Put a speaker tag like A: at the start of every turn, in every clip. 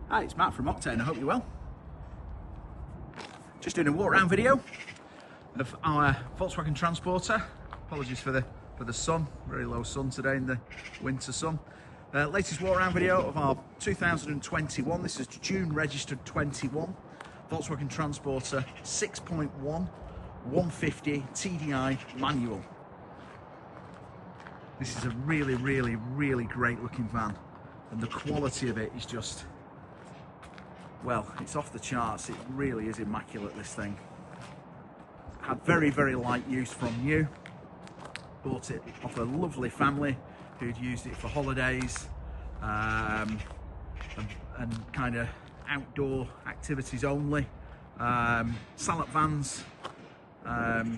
A: Hi, it's Matt from Octane. I hope you're well. Just doing a walk around video of our Volkswagen Transporter. Apologies for the sun, very low sun today in the winter sun. Latest walk around video of our 2021, this is June registered 21, Volkswagen Transporter 6.1 150 TDI manual. This is a really great looking van, and the quality of it is just, well, it's off the charts. It really is immaculate, this thing. Had very light use from new. Bought it off a lovely family who'd used it for holidays and kind of outdoor activities only. Salop vans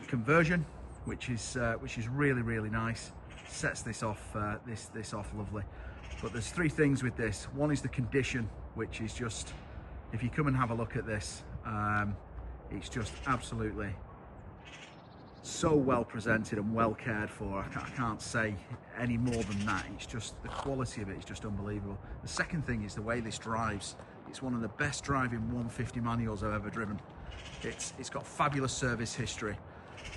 A: conversion, which is really nice. Sets this off this off lovely. But there's three things with this. One is the condition, which is just, if you come and have a look at this, it's just absolutely so well presented and well cared for. I can't say any more than that. It's just, the quality of it is just unbelievable. The second thing is the way this drives. It's one of the best driving 150 manuals I've ever driven. It's got fabulous service history.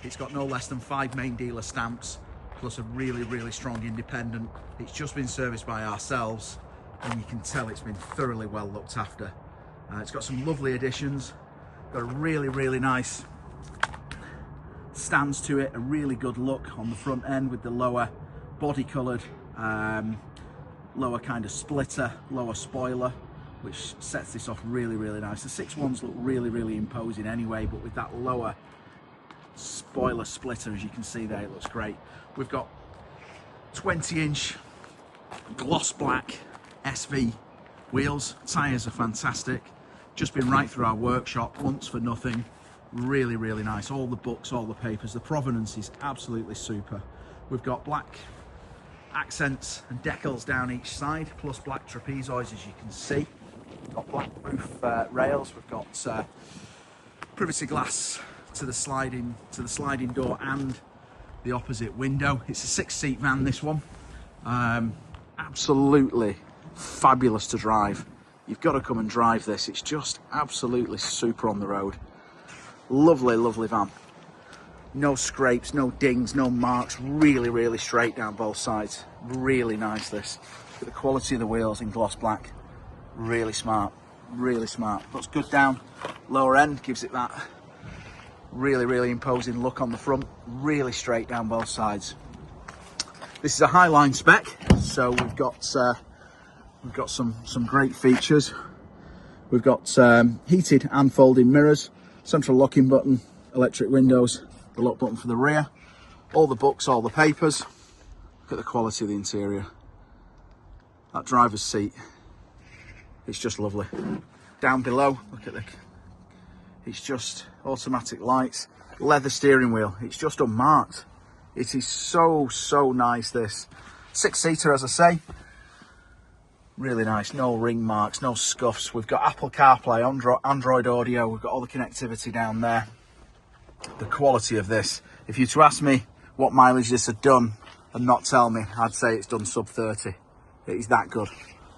A: It's got no less than 5 main dealer stamps, plus a really strong independent. It's just been serviced by ourselves, and you can tell it's been thoroughly well looked after. It's got some lovely additions. Got a really nice stands to it, a really good look on the front end with the lower body coloured, lower kind of splitter, lower spoiler, which sets this off really nice. The 6.1s look really imposing anyway, but with that lower spoiler splitter, as you can see there, it looks great. We've got 20-inch gloss black SV wheels. Tyres are fantastic. Just been right through our workshop once for nothing. Really nice. All the books, all the papers. The provenance is absolutely super. We've got black accents and decals down each side, plus black trapezoids, as you can see. We've got black roof rails. We've got privacy glass to the sliding door and the opposite window. It's a 6-seat van, this one. Absolutely fabulous to drive. You've got to come and drive this. It's just absolutely super on the road. Lovely van. No scrapes, no dings, no marks. Really straight down both sides. Really nice, this. The quality of the wheels in gloss black. Really smart. Looks good down lower end, gives it that really imposing look on the front. Really straight down both sides. This is a Highline spec, so we've got some great features. We've got heated and folding mirrors, central locking button, electric windows, the lock button for the rear, all the books, all the papers. Look at the quality of the interior. That driver's seat, it's just lovely. Down below, look at it's just automatic lights, leather steering wheel. It's just unmarked. It is so nice, this. 6-seater, as I say. Really nice. No ring marks, no scuffs. We've got Apple Carplay, Android Audio. We've got all the connectivity down there. The quality of this, if you were to ask me what mileage this had done and not tell me, I'd say it's done sub 30. It is that good.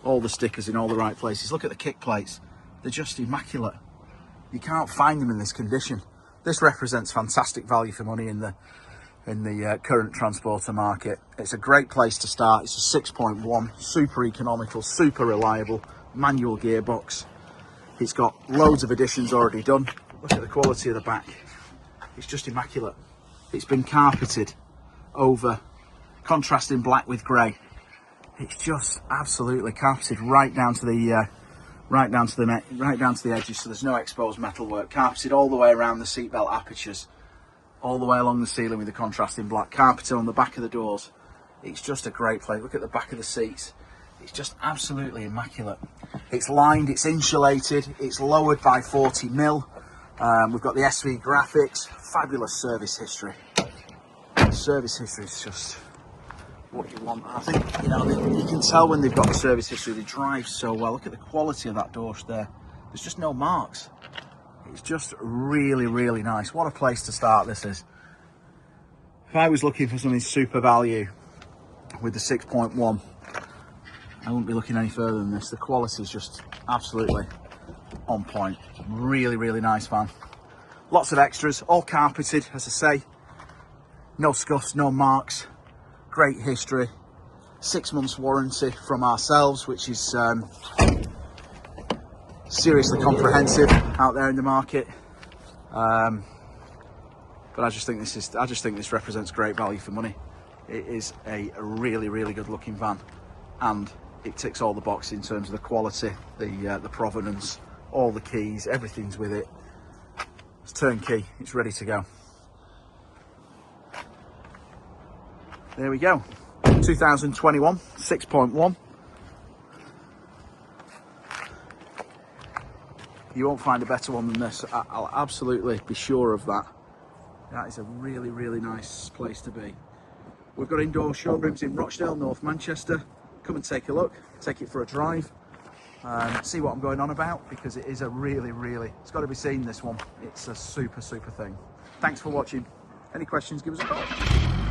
A: All the stickers in all the right places. Look at the kick plates. They're just immaculate. You can't find them in this condition. This represents fantastic value for money in the current transporter market. It's a great place to start. It's a 6.1, super economical, super reliable, manual gearbox. It's got loads of additions already done. Look at the quality of the back. It's just immaculate. It's been carpeted over, contrasting black with grey. It's just absolutely carpeted right down to the edges, so there's no exposed metalwork. Carpeted all the way around the seatbelt apertures, all the way along the ceiling with the contrasting black. Carpeted on the back of the doors. It's just a great place. Look at the back of the seats. It's just absolutely immaculate. It's lined, it's insulated, it's lowered by 40 mil. We've got the SV graphics. Fabulous service history. Service history is just what you want. I think, you know, you can tell when they've got the service history. They drive so well. Look at the quality of that door there. There's just no marks. It's just really nice. What a place to start this is. If I was looking for something super value with the 6.1, I wouldn't be looking any further than this. The quality is just absolutely on point. Really, really nice van. Lots of extras, all carpeted, as I say. No scuffs, no marks. Great history. 6 months warranty from ourselves, which is seriously comprehensive out there in the market. But I just think this represents great value for money. It is a really, really good looking van, and it ticks all the boxes in terms of the quality, the provenance, all the keys, everything's with it. It's turnkey, it's ready to go. There we go. 2021 6.1. You won't find a better one than this. I'll absolutely be sure of that. That is a really, really nice place to be. We've got indoor showrooms in Rochdale, North Manchester. Come and take a look, take it for a drive, see what I'm going on about, because it is a really, really, it's got to be seen, this one. It's a super, super thing. Thanks for watching. Any questions, give us a call.